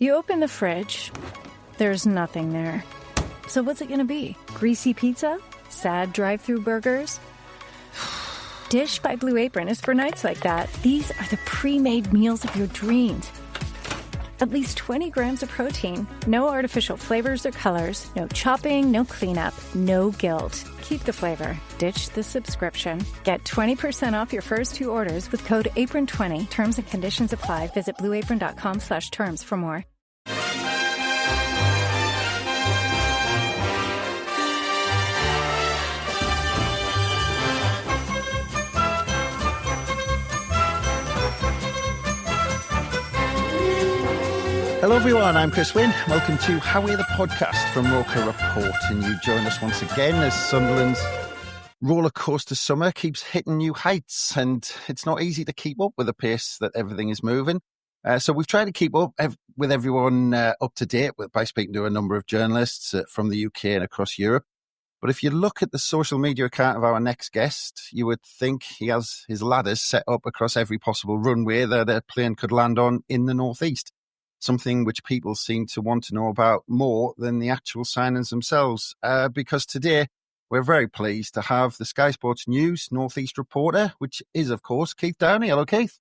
You open the fridge, there's nothing there. So what's it gonna be? Greasy pizza? Sad drive-thru burgers? Dish by Blue Apron is for nights like that. These are the pre-made meals of your dreams. At least 20 grams of protein, no artificial flavors or colors, no chopping, no cleanup, no guilt. Keep the flavor. Ditch the subscription. Get 20% off your first 2 orders with code APRON20. Terms and conditions apply. Visit blueapron.com/terms for more. Hello everyone, I'm Chris Wynn. Welcome to How Are the podcast from Roker Report, and you join us once again as Sunderland's roller coaster summer keeps hitting new heights, and it's not easy to keep up with the pace that everything is moving. So we've tried to keep up with everyone up to date by speaking to a number of journalists from the UK and across Europe. But if you look at the social media account of our next guest, you would think he has his ladders set up across every possible runway that a plane could land on in the northeast. Something which people seem to want to know about more than the actual signings themselves. Because today we're very pleased to have the Sky Sports News Northeast reporter, which is, of course, Keith Downie. Hello, Keith.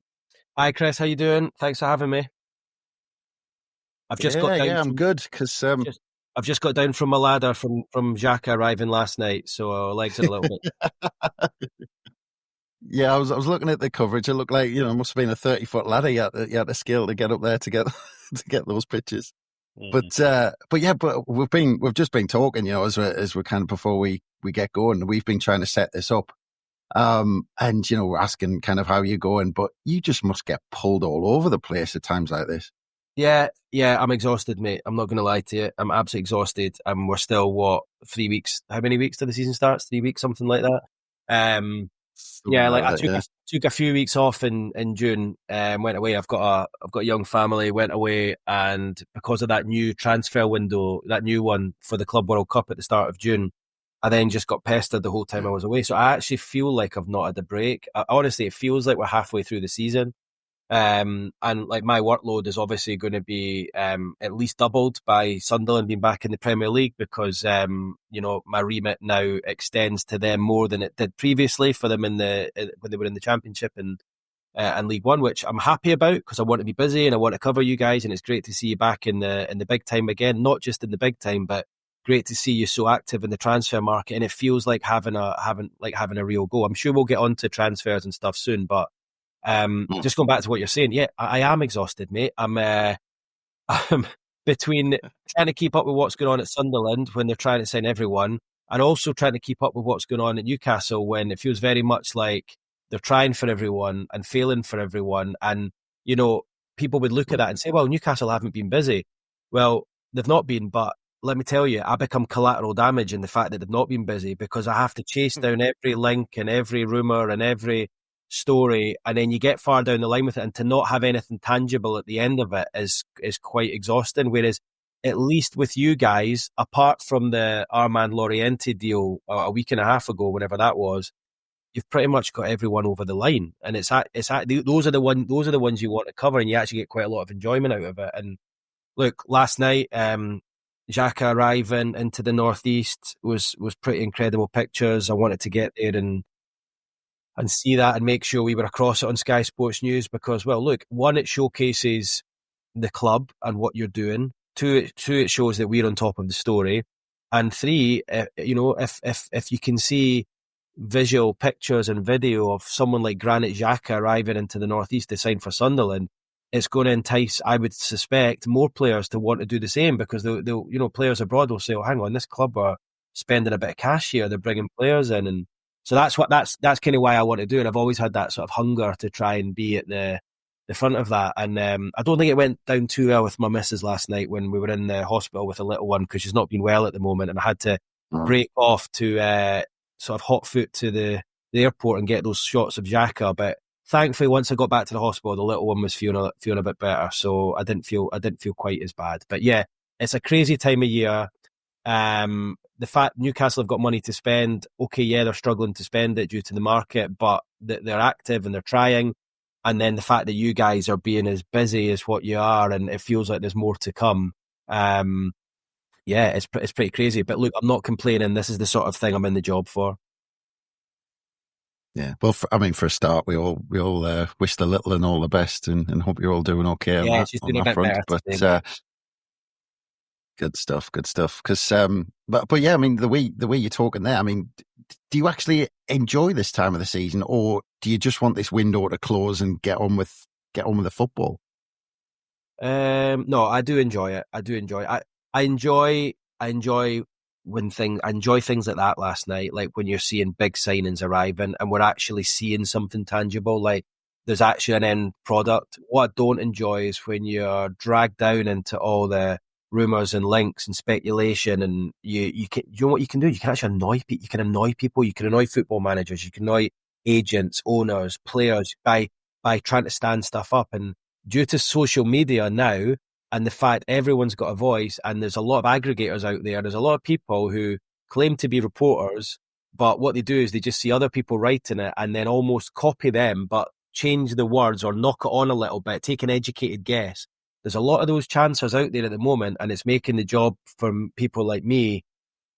Hi, Chris. How you doing? Thanks for having me. I've just got down. I'm good because I've just got down from my ladder from Xhaka arriving last night, so our legs are a little bit. Yeah, I was looking at the coverage. It looked like, it must have been a 30-foot ladder you had to scale to get up there to get those pictures. Mm. But we've just been talking, as we're kind of before we get going. We've been trying to set this up, and we're asking kind of how you're going, but you just must get pulled all over the place at times like this. Yeah, I'm exhausted, mate. I'm not going to lie to you. I'm absolutely exhausted, and we're still 3 weeks? How many weeks till the season starts? 3 weeks, something like that. I took a few weeks off in June, went away. I've got a young family, went away, and because of that new transfer window, that new one for the Club World Cup at the start of June, I then just got pestered the whole time I was away. So I actually feel like I've not had a break. Honestly, it feels like we're halfway through the season. And like my workload is obviously going to be at least doubled by Sunderland being back in the Premier League, because my remit now extends to them more than it did previously for them when they were in the Championship and League One, which I'm happy about because I want to be busy and I want to cover you guys, and it's great to see you back in the big time again. Not just in the big time, but great to see you so active in the transfer market, and it feels like having a real go. I'm sure we'll get on to transfers and stuff soon, but. Just going back to what you're saying, I am exhausted, mate. I'm between trying to keep up with what's going on at Sunderland when they're trying to sign everyone, and also trying to keep up with what's going on at Newcastle when it feels very much like they're trying for everyone and failing for everyone. And, people would look at that and say, well, Newcastle haven't been busy. Well, they've not been, but let me tell you, I become collateral damage in the fact that they've not been busy, because I have to chase down every link and every rumour and every story, and then you get far down the line with it, and to not have anything tangible at the end of it is quite exhausting. Whereas at least with you guys, apart from the Armand Loriente deal a week and a half ago, whenever that was, you've pretty much got everyone over the line, and those are the ones you want to cover, and you actually get quite a lot of enjoyment out of it. And look, last night, Xhaka arriving into the northeast was pretty incredible pictures. I wanted to get there and see that and make sure we were across it on Sky Sports News, because, well, look, one, it showcases the club and what you're doing. Two, it shows that we're on top of the story. And three, if you can see visual pictures and video of someone like Granit Xhaka arriving into the northeast to sign for Sunderland, it's going to entice, I would suspect, more players to want to do the same, because they'll players abroad will say, "Oh, hang on, this club are spending a bit of cash here. They're bringing players in," and so that's kind of why I want to do it. I've always had that sort of hunger to try and be at the front of that. And I don't think it went down too well with my missus last night when we were in the hospital with a little one, because she's not been well at the moment, and I had to break off to sort of hot foot to the airport and get those shots of Xhaka. But thankfully, once I got back to the hospital, the little one was feeling a bit better, so I didn't feel quite as bad. But yeah, it's a crazy time of year. The fact Newcastle have got money to spend, okay, yeah, they're struggling to spend it due to the market, but they're active and they're trying. and then the fact that you guys are being as busy as what you are, and it feels like there's more to come. It's pretty crazy. But look, I'm not complaining. This is the sort of thing I'm in the job for. Yeah, well, for a start, we all wish the little and all the best, and hope you're all doing okay on that front. But good stuff. Because, but yeah, I mean, the way you're talking there, I mean, do you actually enjoy this time of the season, or do you just want this window to close and get on with the football? No, I do enjoy it. I enjoy things like that last night, like when you're seeing big signings arriving and we're actually seeing something tangible, like there's actually an end product. What I don't enjoy is when you're dragged down into all the rumours and links and speculation, and you know what you can do? You can actually annoy people. You can annoy people. You can annoy football managers. You can annoy agents, owners, players by trying to stand stuff up. And due to social media now, and the fact everyone's got a voice, and there's a lot of aggregators out there, there's a lot of people who claim to be reporters, but what they do is they just see other people writing it and then almost copy them, but change the words or knock it on a little bit, take an educated guess. There's a lot of those chancers out there at the moment, and it's making the job for people like me,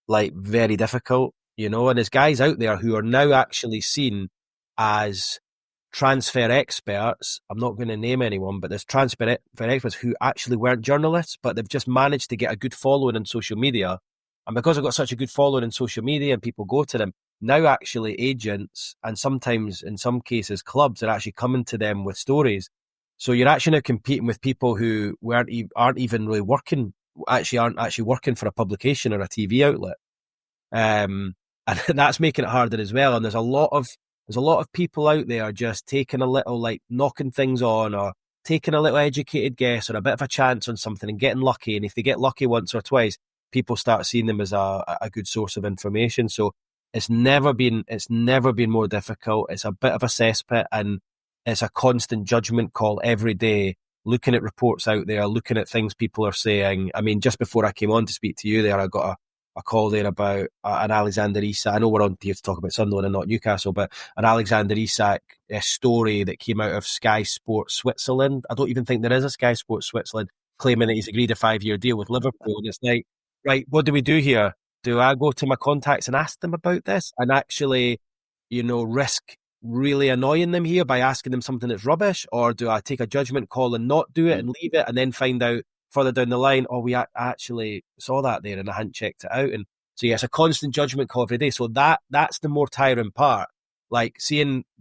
like, very difficult, you know. And there's guys out there who are now actually seen as transfer experts. I'm not going to name anyone, but there's transfer experts who actually weren't journalists, but they've just managed to get a good following on social media. And because I've got such a good following on social media and people go to them, now actually agents, and sometimes in some cases clubs, are actually coming to them with stories. So you're actually now competing with people who aren't even really working for a publication or a TV outlet. And that's making it harder as well. And there's a lot of people out there just taking a little, like, knocking things on, or taking a little educated guess or a bit of a chance on something and getting lucky. And if they get lucky once or twice, people start seeing them as a good source of information. So it's never been more difficult. It's a bit of a cesspit, and it's a constant judgment call every day, looking at reports out there, looking at things people are saying. I mean, just before I came on to speak to you there, I got a call there about an Alexander Isak. I know we're on here to talk about Sunderland and not Newcastle, but an Alexander Isak story that came out of Sky Sports Switzerland. I don't even think there is a Sky Sports Switzerland, claiming that he's agreed a 5-year deal with Liverpool. And it's like, right, what do we do here? Do I go to my contacts and ask them about this and actually, risk really annoying them here by asking them something that's rubbish? Or do I take a judgment call and not do it and leave it, and then find out further down the line, we actually saw that there and I hadn't checked it out? And so, yeah, it's a constant judgment call every day. So that's the more tiring part. Like,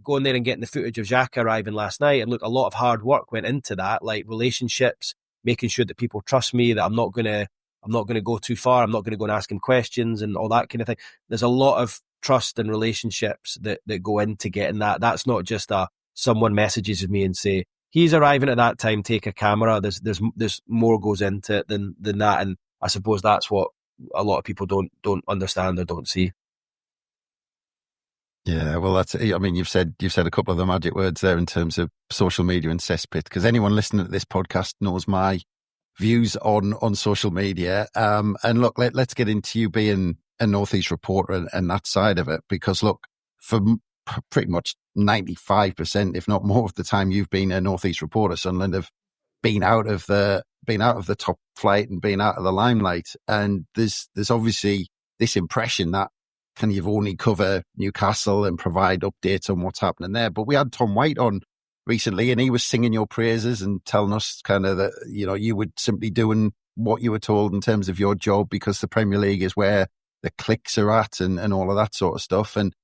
going there and getting the footage of Xhaka arriving last night, and look, a lot of hard work went into that, like relationships, making sure that people trust me, that I'm not going to go too far. I'm not going to go and ask him questions and all that kind of thing. There's a lot of trust and relationships that go into getting that. That's not just someone messages me and say, he's arriving at that time, take a camera. There's more goes into it than that. And I suppose that's what a lot of people don't understand or don't see. Yeah, well, you've said a couple of the magic words there in terms of social media and cesspit, because anyone listening to this podcast knows my views on social media. And look, let's get into you being a Northeast reporter and that side of it, because look, for pretty much 95%, if not more, of the time you've been a Northeast reporter, Sunderland have been out of the top flight and been out of the limelight. And there's obviously this impression that kind of only cover Newcastle and provide updates on what's happening there. But we had Tom White on recently, and he was singing your praises and telling us kind of that, you were simply doing what you were told in terms of your job, because the Premier League is where the clicks are at and all of that sort of stuff. And,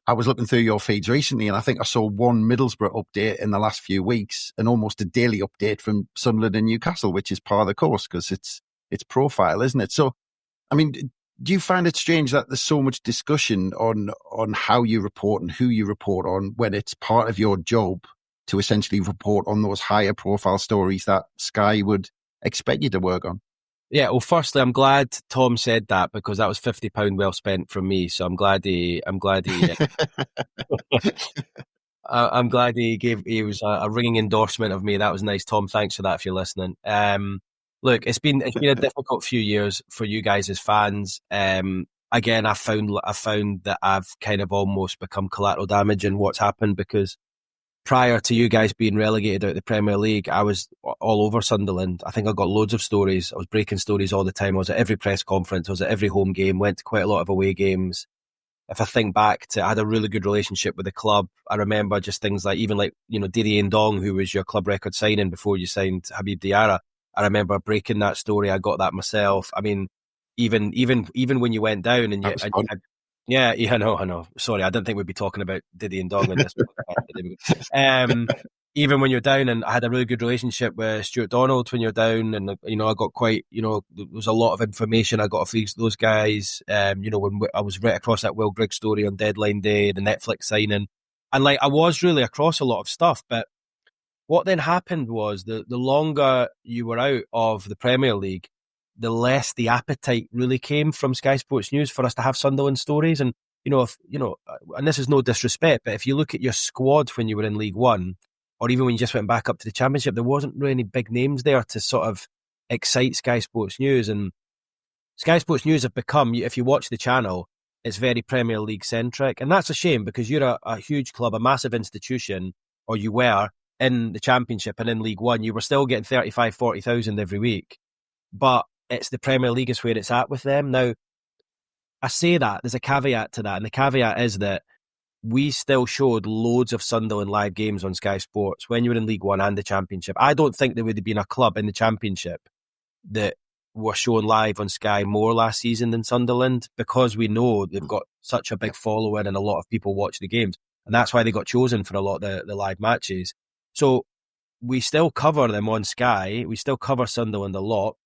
I was looking through your feeds recently, and I think I saw one Middlesbrough update in the last few weeks, and almost a daily update from Sunderland and Newcastle, which is par of the course because it's profile, isn't it? So, I mean, do you find it strange that there's so much discussion on how you report and who you report on, when it's part of your job to essentially report on those higher profile stories that Sky would expect you to work on? Yeah, well, firstly, I'm glad Tom said that, because that was £50 well spent from me. So I'm glad he I'm glad he was a ringing endorsement of me. That was nice, Tom. Thanks for that if you're listening. Look, it's been a difficult few years for you guys as fans. Again, I found that I've kind of almost become collateral damage in what's happened, because prior to you guys being relegated out of the Premier League, I was all over Sunderland. I think I got loads of stories. I was breaking stories all the time. I was at every press conference. I was at every home game, went to quite a lot of away games. If I think back to, I had a really good relationship with the club. I remember just things like, even like, Didier Ndong, who was your club record signing before you signed Habib Diarra. I remember breaking that story. I got that myself. I mean, even when you went down and I know. Sorry, I didn't think we'd be talking about Diddy and Dong in this. Even when you're down, and I had a really good relationship with Stuart Donald when you're down, and I got quite, there was a lot of information I got off those guys. When I was right across that Will Grigg story on deadline day, the Netflix signing, and like I was really across a lot of stuff. But what then happened was the longer you were out of the Premier League, the less the appetite really came from Sky Sports News for us to have Sunderland stories. And, and this is no disrespect, but if you look at your squad when you were in League One, or even when you just went back up to the Championship, there wasn't really any big names there to sort of excite Sky Sports News. And Sky Sports News have become, if you watch the channel, it's very Premier League centric. And that's a shame, because you're a huge club, a massive institution, or you were in the Championship and in League One. You were still getting 35, 40,000 every week. But it's the Premier League is where it's at with them. Now, I say that, there's a caveat to that, and the caveat is that we still showed loads of Sunderland live games on Sky Sports when you were in League One and the Championship. I don't think there would have been a club in the Championship that were shown live on Sky more last season than Sunderland, because we know they've got such a big following and a lot of people watch the games. And that's why they got chosen for a lot of the live matches. So we still cover them on Sky. We still cover Sunderland a lot.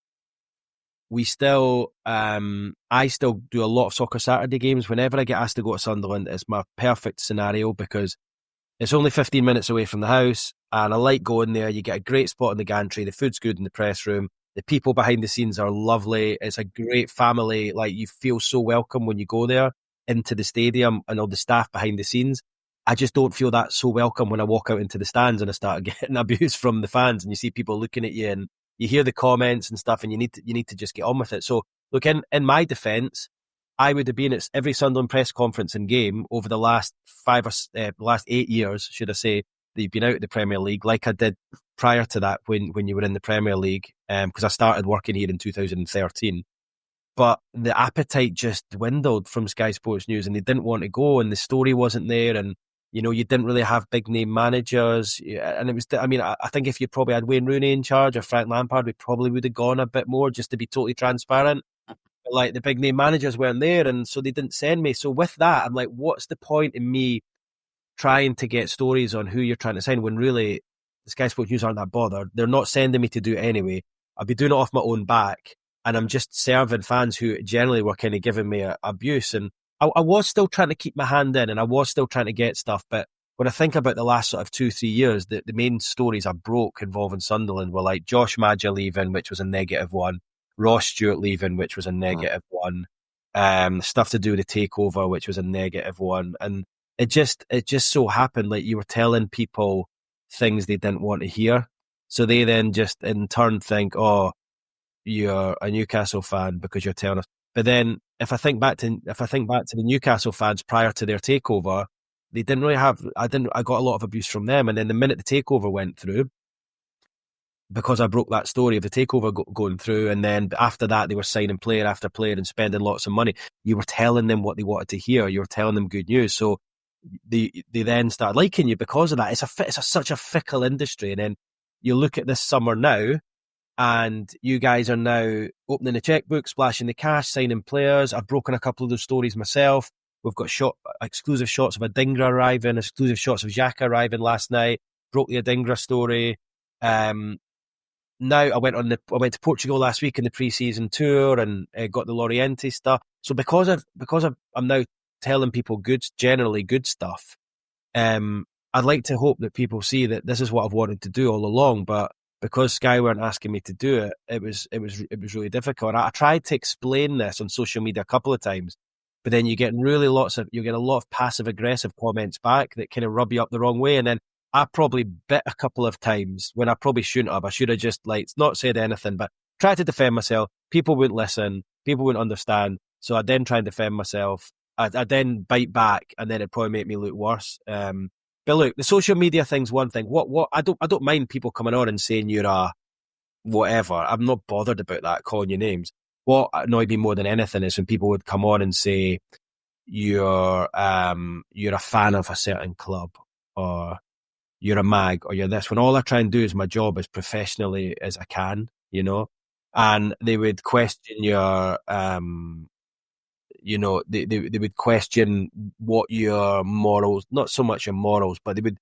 We still, I still do a lot of Soccer Saturday games. Whenever I get asked to go to Sunderland, it's my perfect scenario, because it's only 15 minutes away from the house, and I like going there. You get a great spot in the gantry. The food's good in the press room. The people behind the scenes are lovely. It's a great family. Like, you feel so welcome when you go there into the stadium, and all the staff behind the scenes. I just don't feel that so welcome when I walk out into the stands and I start getting abuse from the fans, and you see people looking at you, and you hear the comments and stuff, and you need to just get on with it. So, look, in my defence, I would have been at every Sunderland press conference and game over the last 8 years, should I say, that you've been out of the Premier League, like I did prior to that when you were in the Premier League, because I started working here in 2013. But the appetite just dwindled from Sky Sports News, and they didn't want to go, and the story wasn't there, and you didn't really have big name managers. And it was, I think if you probably had Wayne Rooney in charge or Frank Lampard, we probably would have gone a bit more, just to be totally transparent. But like, the big name managers weren't there, and so they didn't send me. So with that, I'm like, what's the point in me trying to get stories on who you're trying to sign when really the Sky Sports News aren't that bothered? They're not sending me to do it anyway. I'll be doing it off my own back, and I'm just serving fans who generally were kind of giving me abuse. And I was still trying to keep my hand in, and I was still trying to get stuff. But when I think about the last sort of 2-3 years, the main stories I broke involving Sunderland were like Josh Maja leaving, which was a -1, Ross Stewart leaving, which was a -1, stuff to do with the takeover, which was a -1. And it just so happened, like, you were telling people things they didn't want to hear. So they then just in turn think, oh, you're a Newcastle fan because you're telling us. But then if I think back to the Newcastle fans prior to their takeover, they didn't really have. I got a lot of abuse from them. And then the minute the takeover went through, because I broke that story of the takeover going through, and then after that they were signing player after player and spending lots of money. You were telling them what they wanted to hear. You were telling them good news. So they then started liking you because of that. It's such a fickle industry. And then you look at this summer now, and you guys are now opening the checkbook, splashing the cash, signing players. I've broken a couple of those stories myself. We've got exclusive shots of Adingra arriving, exclusive shots of Xhaka arriving last night. Broke the Adingra story. Now I went to Portugal last week in the pre-season tour, and got the Loriente stuff. So because I'm now telling people generally good stuff, I'd like to hope that people see that this is what I've wanted to do all along. But because Sky weren't asking me to do it, it was really difficult. I tried to explain this on social media a couple of times, but then you get a lot of passive aggressive comments back that kind of rub you up the wrong way. And then I probably bit a couple of times when I probably shouldn't have. I should have just not said anything, but tried to defend myself. People wouldn't listen. People wouldn't understand. So I then try and defend myself. I then bite back, and then it'd probably make me look worse. But look, the social media thing's one thing. What I don't mind people coming on and saying you're a whatever. I'm not bothered about that, calling you names. What annoyed me more than anything is when people would come on and say you're a fan of a certain club, or you're a mag, or you're this, when all I try and do is my job as professionally as I can, you know. And they would question your they would question what your morals, not so much your morals, but they would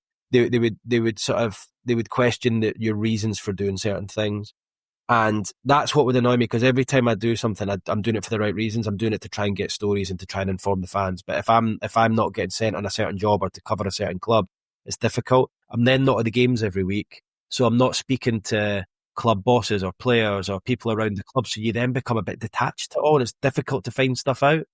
question your reasons for doing certain things. And that's what would annoy me, because every time I do something, I'm doing it for the right reasons. I'm doing it to try and get stories and to try and inform the fans. But if I'm not getting sent on a certain job or to cover a certain club, it's difficult. I'm then not at the games every week, so I'm not speaking to club bosses or players or people around the club. So you then become a bit detached to it all, and it's difficult to find stuff out.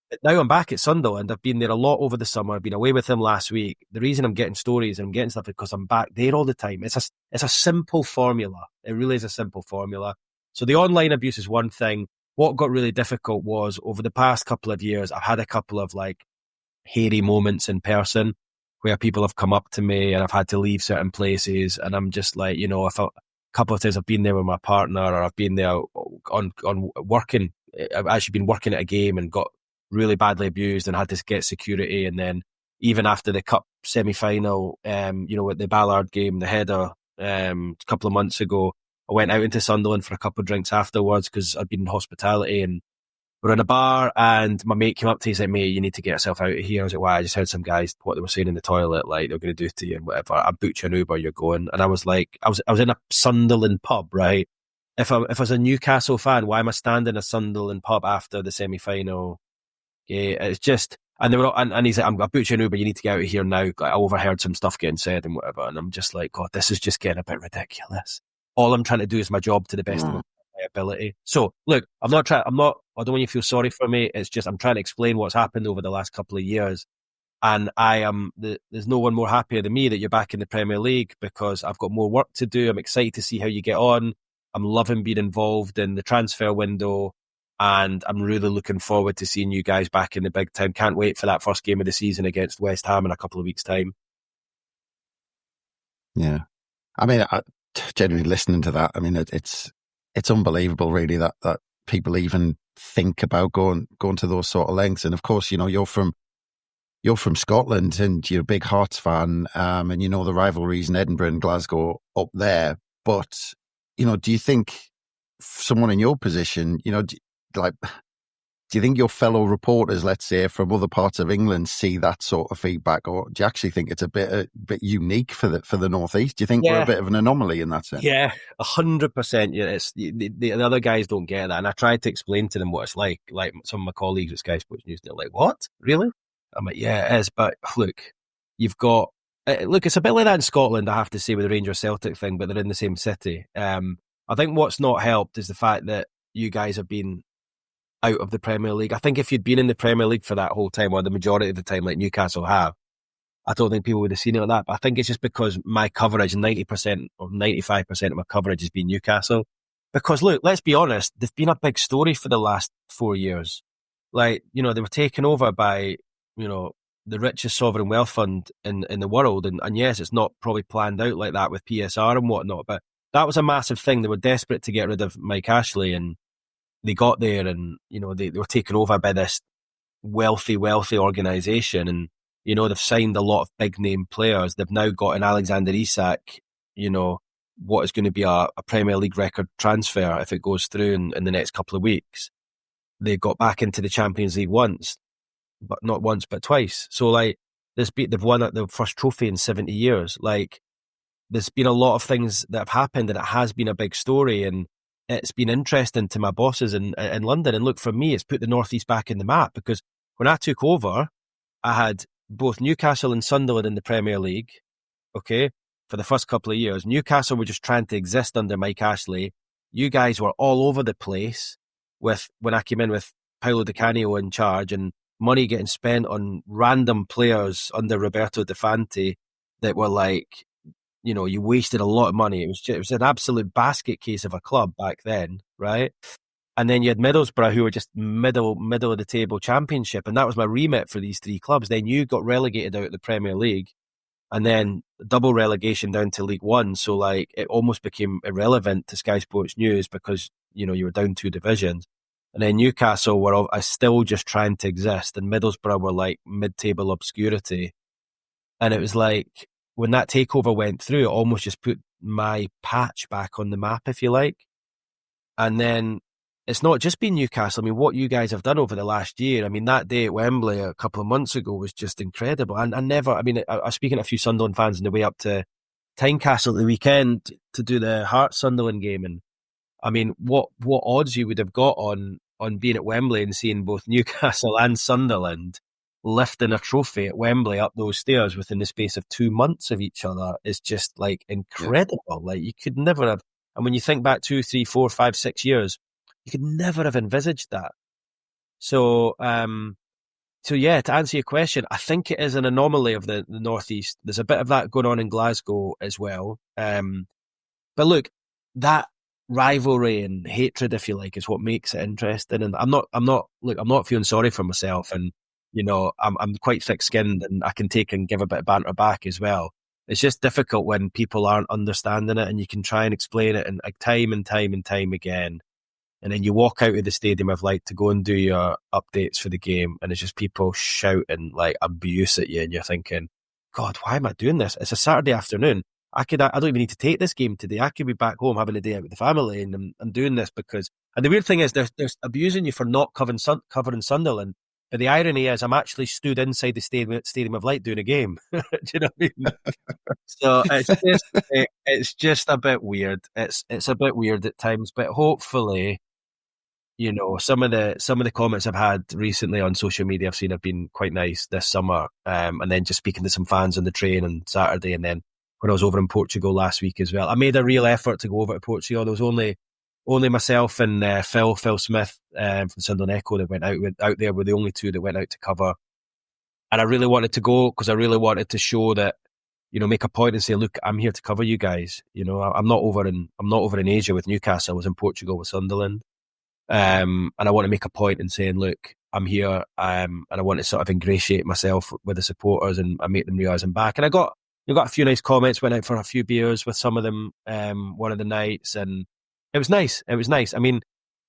But now I'm back at Sunderland. I've been there a lot over the summer. I've been away with him last week. The reason I'm getting stories and I'm getting stuff is because I'm back there all the time. It's a simple formula. It really is a simple formula. So the online abuse is one thing. What got really difficult was, over the past couple of years, I've had a couple of like hairy moments in person where people have come up to me and I've had to leave certain places, and I'm just like, you know, I felt a couple of times I've been there with my partner, or I've been there on working. I've actually been working at a game and got really badly abused and had to get security. And then even after the cup semi-final, at the Ballard game, the header, a couple of months ago, I went out into Sunderland for a couple of drinks afterwards because I'd been in hospitality, and we're in a bar, and my mate came up to me and said, mate, you need to get yourself out of here. I was like, why? I just heard some guys, what they were saying in the toilet, like they're going to do to you and whatever. I booked you an Uber, you're going. And I was like, I was in a Sunderland pub, right? If I was a Newcastle fan, why am I standing in a Sunderland pub after the semi-final? Yeah, it's just, and they were, and he's like, I booked you an Uber, you need to get out of here now. Like, I overheard some stuff getting said and whatever, and I'm just like, God, this is just getting a bit ridiculous. All I'm trying to do is my job to the best of my ability. So, look, I don't want you to feel sorry for me. It's just, I'm trying to explain what's happened over the last couple of years, and there's no one more happier than me that you're back in the Premier League, because I've got more work to do. I'm excited to see how you get on. I'm loving being involved in the transfer window, and I'm really looking forward to seeing you guys back in the big time. Can't wait for that first game of the season against West Ham in a couple of weeks' time. Yeah. I mean, genuinely listening to that, I mean, it's unbelievable, really, that people even think about going to those sort of lengths. And of course, you know, you're from Scotland, and you're a big Hearts fan, and you know the rivalries in Edinburgh and Glasgow up there. But, you know, do you think someone in your position, you know, do you think your fellow reporters, let's say, from other parts of England, see that sort of feedback, or do you actually think it's a bit unique for the Northeast? Do you think we're a bit of an anomaly in that sense? Yeah, 100%. Yeah, it's the other guys don't get that, and I tried to explain to them what it's like. Like some of my colleagues at Sky Sports News, they're like, "What? Really?" I'm like, "Yeah, it is." But look, you've got it's a bit like that in Scotland, I have to say, with the Rangers Celtic thing, but they're in the same city. I think what's not helped is the fact that you guys have been out of the Premier League. I think if you'd been in the Premier League for that whole time, or the majority of the time, like Newcastle have, I don't think people would have seen it like that. But I think it's just because my coverage, 90% or 95% of my coverage has been Newcastle. Because look, let's be honest, they've been a big story for the last 4 years. Like, you know, they were taken over by, you know, the richest sovereign wealth fund in the world. And yes, it's not probably planned out like that with PSR and whatnot, but that was a massive thing. They were desperate to get rid of Mike Ashley, and they got there, and, you know, they were taken over by this wealthy organisation, and, you know, they've signed a lot of big name players. They've now got an Alexander Isak, you know, what is going to be a Premier League record transfer if it goes through in the next couple of weeks. They got back into the Champions League once, but not once, but twice. So, like, they've won the first trophy in 70 years. Like, there's been a lot of things that have happened, and it has been a big story, and it's been interesting to my bosses in London. And look, for me, it's put the Northeast back in the map, because when I took over, I had both Newcastle and Sunderland in the Premier League, okay, for the first couple of years. Newcastle were just trying to exist under Mike Ashley. You guys were all over the place when I came in with Paolo Di Canio in charge, and money getting spent on random players under Roberto Di Fanti that were like, you know, you wasted a lot of money. It was an absolute basket case of a club back then, right? And then you had Middlesbrough, who were just middle of the table Championship, and that was my remit for these three clubs. Then you got relegated out of the Premier League, and then double relegation down to League One. So like it almost became irrelevant to Sky Sports News because, you know, you were down 2 divisions. And then Newcastle were still just trying to exist, and Middlesbrough were like mid-table obscurity. And it was like, when that takeover went through, it almost just put my patch back on the map, if you like. And then it's not just been Newcastle. I mean, what you guys have done over the last year, I mean, that day at Wembley a couple of months ago was just incredible. And I was speaking to a few Sunderland fans on the way up to Tynecastle at the weekend to do the Hearts Sunderland game. And I mean, what odds you would have got on being at Wembley and seeing both Newcastle and Sunderland lifting a trophy at Wembley up those stairs within the space of 2 months of each other is just like incredible. Yeah. Like you could never have, and when you think back 2, 3, 4, 5, 6 years, you could never have envisaged that. So yeah, to answer your question, I think it is an anomaly of the Northeast. There's a bit of that going on in Glasgow as well. But look, that rivalry and hatred, if you like, is what makes it interesting. And I'm not feeling sorry for myself. And, you know, I'm quite thick-skinned and I can take and give a bit of banter back as well. It's just difficult when people aren't understanding it, and you can try and explain it and like time and time and time again. And then you walk out of the Stadium of Light to go and do your updates for the game, and it's just people shouting like abuse at you, and you're thinking, God, why am I doing this? It's a Saturday afternoon. I don't even need to take this game today. I could be back home having a day out with the family, and I'm doing this because. And the weird thing is, they're abusing you for not covering Sunderland. But the irony is, I'm actually stood inside the Stadium of Light doing a game. Do you know what I mean? So it's just a bit weird. It's a bit weird at times, but hopefully, you know, some of the comments I've had recently on social media I've seen have been quite nice this summer. And then just speaking to some fans on the train on Saturday, and then when I was over in Portugal last week as well, I made a real effort to go over to Portugal. There was only myself and Phil Smith from Sunderland Echo that went out there. Were the only two that went out to cover, and I really wanted to go because I really wanted to show that, you know, make a point and say, look, I'm here to cover you guys. You know, I'm not over in Asia with Newcastle. I was in Portugal with Sunderland. And I want to make a point in saying, look, I'm here, and I want to sort of ingratiate myself with the supporters and make them realise I'm back. And I got a few nice comments, went out for a few beers with some of them one of the nights, and it was nice. It was nice. I mean,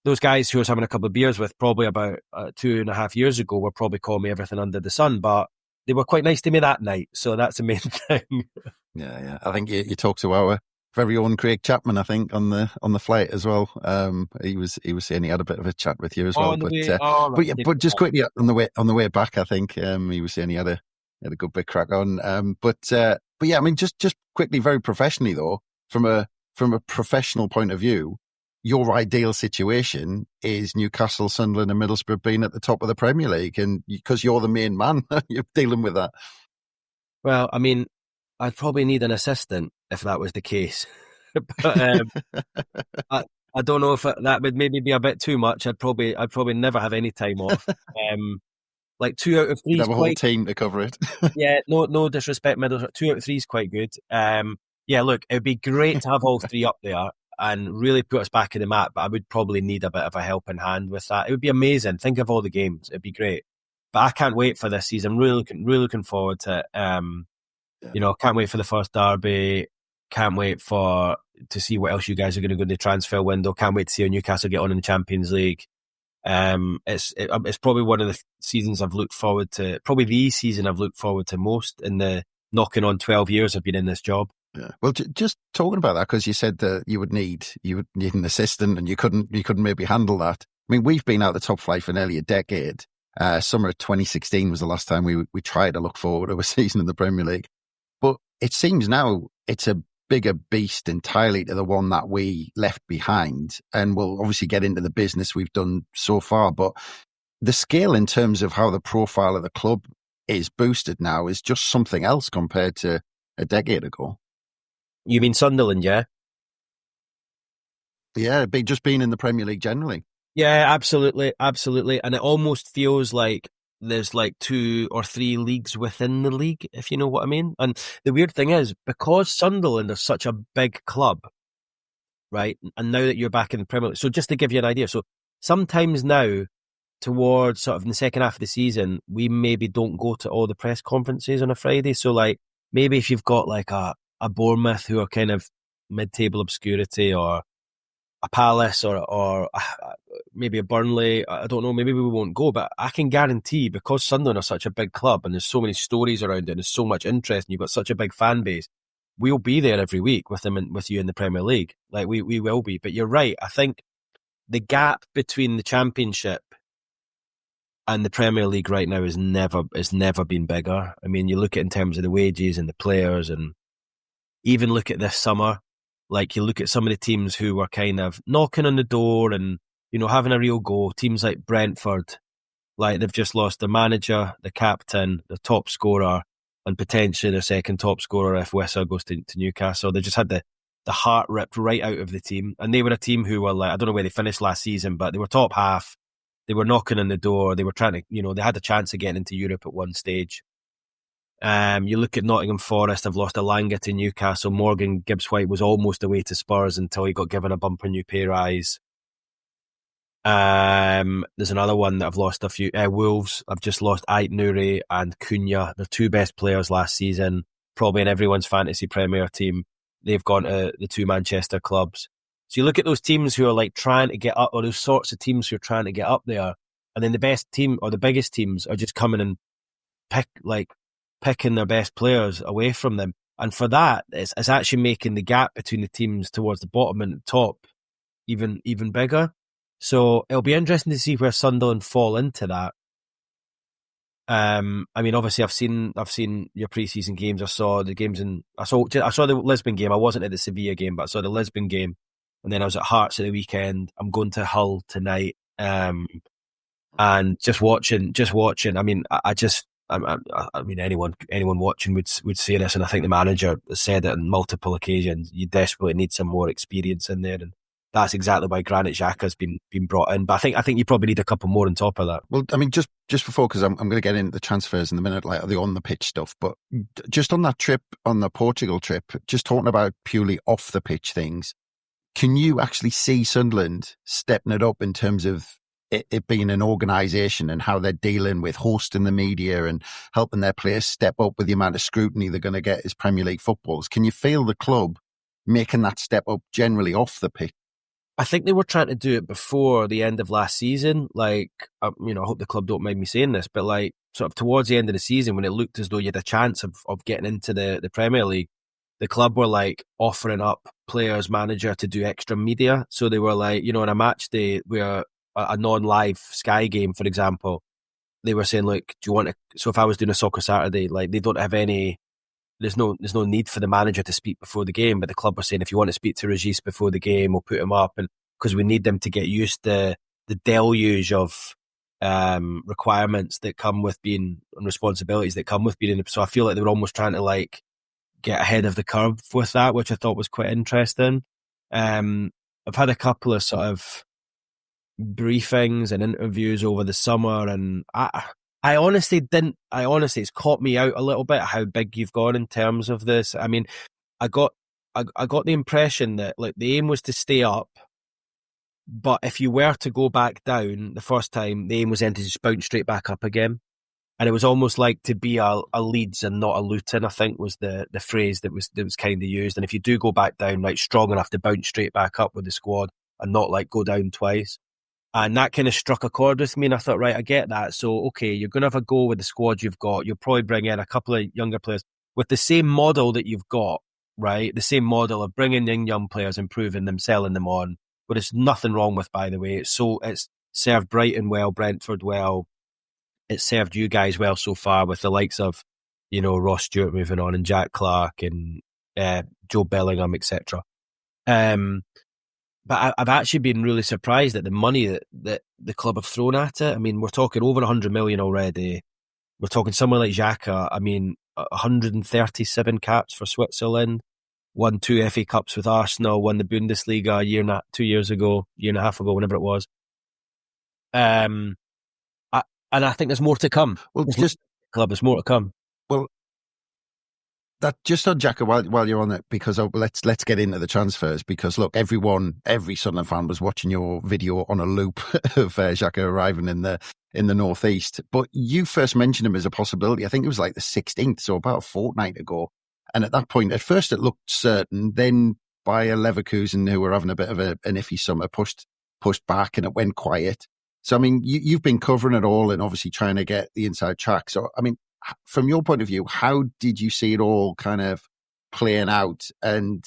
those guys who I was having a couple of beers with probably about 2.5 years ago were probably calling me everything under the sun, but they were quite nice to me that night. So that's the main thing. Yeah. I think you talked to our very own Craig Chapman, I think, on the flight as well. He was saying he had a bit of a chat with you as well. But just quickly on the way back, I think he was saying he had a good bit crack on. But yeah, I mean, just quickly, very professionally though, from a professional point of view, your ideal situation is Newcastle, Sunderland, and Middlesbrough being at the top of the Premier League, and because you're the main man, you're dealing with that. Well, I mean, I'd probably need an assistant if that was the case. But I don't know if that would maybe be a bit too much. I'd probably never have any time off. Like 2 out of 3 is have a whole team to cover it. Yeah, no disrespect, Middlesbrough. 2 out of 3 is quite good. Yeah, look, it'd be great to have all 3 up there and really put us back in the map, but I would probably need a bit of a helping hand with that. It would be amazing. Think of all the games. It'd be great. But I can't wait for this season. Really looking forward to it. You know, can't wait for the first derby. Can't wait to see what else you guys are going to go in the transfer window. Can't wait to see how Newcastle get on in the Champions League. It's probably one of the seasons I've looked forward to. Probably the season I've looked forward to most in the knocking on 12 years I've been in this job. Yeah. Well, just talking about that, because you said that you would need an assistant, and you couldn't maybe handle that. I mean, we've been out the top flight for nearly a decade. Summer of 2016 was the last time we tried to look forward to a season in the Premier League. But it seems now it's a bigger beast entirely to the one that we left behind. And we'll obviously get into the business we've done so far. But the scale in terms of how the profile of the club is boosted now is just something else compared to a decade ago. You mean Sunderland, yeah? Yeah, just being in the Premier League generally. Yeah, absolutely. And it almost feels like there's like 2 or 3 leagues within the league, if you know what I mean. And the weird thing is, because Sunderland is such a big club, right? And now that you're back in the Premier League, so just to give you an idea, so sometimes now, towards sort of in the second half of the season, we maybe don't go to all the press conferences on a Friday. So like maybe if you've got like a Bournemouth who are kind of mid-table obscurity, or a Palace, or maybe a Burnley, I don't know, maybe we won't go, but I can guarantee, because Sunderland are such a big club and there's so many stories around it and there's so much interest and you've got such a big fan base, we'll be there every week with them and with you in the Premier League. Like we will be. But you're right, I think the gap between the Championship and the Premier League right now has never been bigger. I mean, you look at it in terms of the wages and the players, and even look at this summer, like you look at some of the teams who were kind of knocking on the door and, you know, having a real go. Teams like Brentford, like they've just lost the manager, the captain, the top scorer, and potentially their second top scorer if Wissa goes to Newcastle. They just had the heart ripped right out of the team. And they were a team who were like, I don't know where they finished last season, but they were top half. They were knocking on the door. They were trying to, you know, they had a chance of getting into Europe at one stage. You look at Nottingham Forest, have lost Elanga to Newcastle. Morgan Gibbs-White was almost away to Spurs until he got given a bumper new pay rise. There's another one that I've lost a few. Wolves, I've just lost Ait Nouri and Cunha. They're two best players last season, probably in everyone's fantasy Premier team. They've gone to the two Manchester clubs. So you look at those teams who are like trying to get up, or those sorts of teams who are trying to get up there, and then the best team or the biggest teams are just coming and picking their best players away from them. And for that, it's actually making the gap between the teams towards the bottom and the top even bigger. So it'll be interesting to see where Sunderland fall into that. I mean, obviously, I've seen your pre-season games. I saw the games I saw the Lisbon game. I wasn't at the Sevilla game, but I saw the Lisbon game, and then I was at Hearts at the weekend. I'm going to Hull tonight, and just watching. I mean, I mean, anyone watching would say this, and I think the manager said it on multiple occasions. You desperately need some more experience in there, and that's exactly why Granit Xhaka has been brought in. But I think you probably need a couple more on top of that. Well, I mean, just before, because I'm going to get into the transfers in a minute, like the on the pitch stuff. But just on that trip, on the Portugal trip, just talking about purely off the pitch things, can you actually see Sunderland stepping it up in terms of it being an organisation and how they're dealing with hosting the media and helping their players step up with the amount of scrutiny they're going to get as Premier League footballers? Can you feel the club making that step up generally off the pitch? I think they were trying to do it before the end of last season. Like, you know, I hope the club don't mind me saying this, but like sort of towards the end of the season when it looked as though you had a chance of getting into the Premier League, the club were like offering up players, manager to do extra media. So they were like, you know, on a match day where a non-live Sky game, for example, they were saying, look, do you want to, so if I was doing a Soccer Saturday, like they don't have any, there's no need for the manager to speak before the game, but the club were saying, if you want to speak to Regis before the game, we'll put him up, and because we need them to get used to the deluge of requirements that come with being, and responsibilities that come with being in the, so I feel like they were almost trying to like get ahead of the curve with that, which I thought was quite interesting. I've had a couple of sort of briefings and interviews over the summer, and I honestly, it's caught me out a little bit how big you've gone in terms of this. I mean, I got the impression that like the aim was to stay up, but if you were to go back down the first time, the aim was then to just bounce straight back up again. And it was almost like to be a Leeds and not a Luton, I think was the phrase that was kind of used. And if you do go back down, like strong enough to bounce straight back up with the squad and not like go down twice. And that kind of struck a chord with me, and I thought, right, I get that. So, okay, you're going to have a go with the squad you've got. You'll probably bring in a couple of younger players with the same model that you've got, right? The same model of bringing in young players, improving them, selling them on. But there's nothing wrong with, by the way. It's served Brighton well, Brentford well. It's served you guys well so far with the likes of, you know, Ross Stewart moving on and Jack Clark and Joe Bellingham, etc. But I've actually been really surprised at the money that the club have thrown at it. I mean, we're talking over 100 million already. We're talking someone like Xhaka. I mean, 137 caps for Switzerland, won 2 FA Cups with Arsenal, won the Bundesliga 2 years ago, year and a half ago, whenever it was. And I think there's more to come. Well, there's more to come. Well, that just on Xhaka while you're on it, because let's get into the transfers, because look, every Sunderland fan was watching your video on a loop of Xhaka arriving in the in the Northeast. But you first mentioned him as a possibility. I think it was like the 16th, so about a fortnight ago. And at that point, at first it looked certain. Then Bayer Leverkusen, who were having a bit of an iffy summer, pushed back and it went quiet. So, I mean, you've been covering it all and obviously trying to get the inside track. So, I mean, from your point of view, how did you see it all kind of playing out? And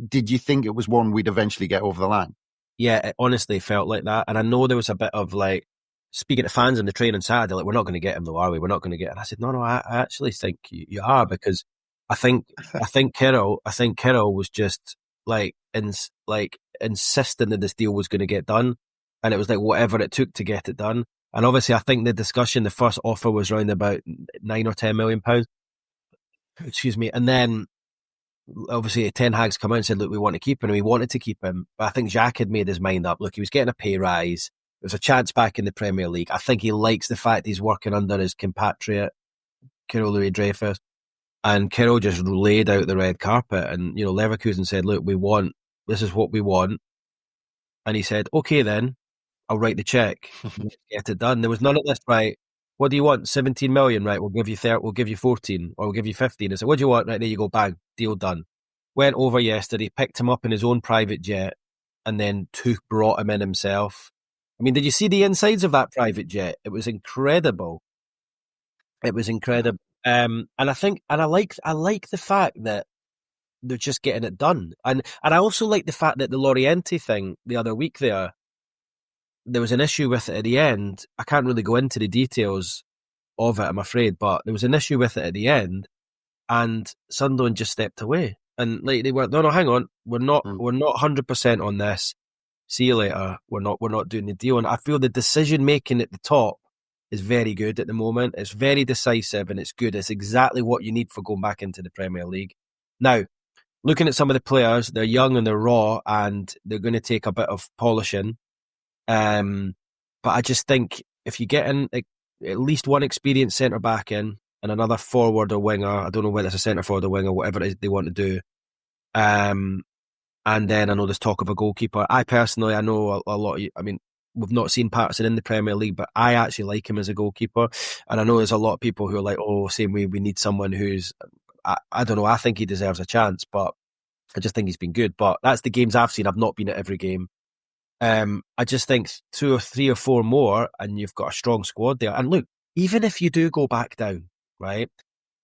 did you think it was one we'd eventually get over the line? Yeah, it honestly felt like that. And I know there was a bit of like, speaking to fans on the train on Saturday, like, we're not going to get him though, are we? We're not going to get him. And I said, no, I actually think you are, because I think Kirill was just like insisting that this deal was going to get done. And it was like whatever it took to get it done. And obviously I think the discussion, the first offer was around about £9 or £10 million. Excuse me. And then obviously Ten Hag's come out and said, look, we want to keep him. And we wanted to keep him. But I think Xhaka had made his mind up. Look, he was getting a pay rise. There was a chance back in the Premier League. I think he likes the fact he's working under his compatriot, Kirill Louis-Dreyfus. And Kirill just laid out the red carpet. And, you know, Leverkusen said, look, this is what we want. And he said, okay, then I'll write the check. Get it done. There was none of this, right? What do you want? 17 million, right? We'll give you 30, we'll give you 14, or we'll give you 15. I said, what do you want? Right, there you go, bang, deal done. Went over yesterday, picked him up in his own private jet, and then brought him in himself. I mean, did you see the insides of that private jet? It was incredible. It was incredible. And I like the fact that they're just getting it done. And I also like the fact that the Lorienti thing the other week there was an issue with it at the end. I can't really go into the details of it, I'm afraid, but there was an issue with it at the end, and Sunderland just stepped away. And like they were, no, hang on, we're not 100% on this. See you later. We're not doing the deal. And I feel the decision making at the top is very good at the moment. It's very decisive and it's good. It's exactly what you need for going back into the Premier League. Now, looking at some of the players, they're young and they're raw and they're going to take a bit of polishing. But I just think if you get in at least one experienced centre back in and another forward or winger, I don't know whether it's a centre forward or winger, whatever it is they want to do. And then I know there's talk of a goalkeeper. I personally, I know a lot of, I mean, we've not seen Patterson in the Premier League, but I actually like him as a goalkeeper. And I know there's a lot of people who are like, oh, same way, we need someone who's, I don't know, I think he deserves a chance, but I just think he's been good. But that's the games I've seen. I've not been at every game. I just think 2 or 3 or 4 more and you've got a strong squad there. And look, even if you do go back down, right,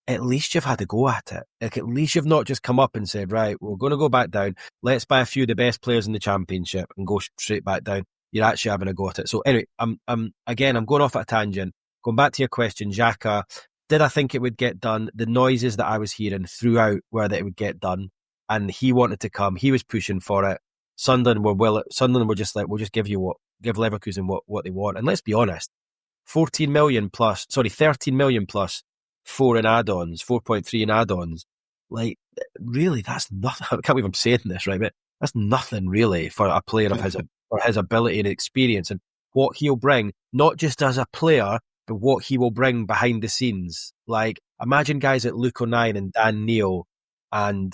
at least you've had a go at it. Like, at least you've not just come up and said, right, we're going to go back down. Let's buy a few of the best players in the Championship and go straight back down. You're actually having a go at it. So anyway, I'm going off at a tangent. Going back to your question, Xhaka, did I think it would get done? The noises that I was hearing throughout were that it would get done, and he wanted to come. He was pushing for it. Sunderland were just like, we'll just give Leverkusen what they want. And let's be honest, 13 million plus 4 in add-ons, 4.3 in add-ons. Like, really, that's nothing. I can't believe I'm saying this, right? But that's nothing really for a player of his ability and experience and what he'll bring, not just as a player, but what he will bring behind the scenes. Like, imagine guys like Luke O'Nien and Dan Neil and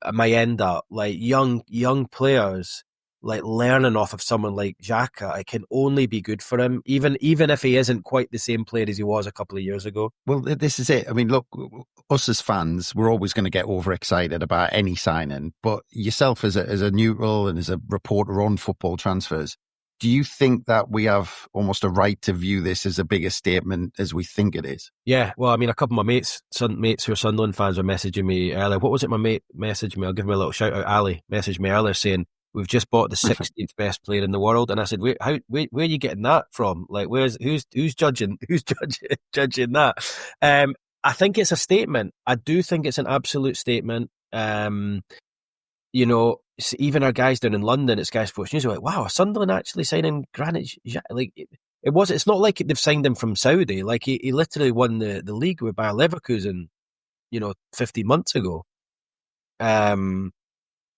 Mayenda, like young players, like learning off of someone like Xhaka. It can only be good for him, even if he isn't quite the same player as he was a couple of years ago. Well, this is it. I mean, look, us as fans, we're always going to get overexcited about any signing, but yourself as a neutral and as a reporter on football transfers, do you think that we have almost a right to view this as a bigger statement as we think it is? Yeah, well, I mean, a couple of my mates who are Sunderland fans were messaging me earlier. What was it my mate messaged me? I'll give him a little shout out. Ali messaged me earlier saying, we've just bought the 16th best player in the world. And I said, where are you getting that from? Like, who's judging that? I think it's a statement. I do think it's an absolute statement. You know, even our guys down in London at Sky Sports News are like, wow, Sunderland actually signing Granit Xhaka? Like, it's not like they've signed him from Saudi. Like, he literally won the league with Bayer Leverkusen, 15 months ago.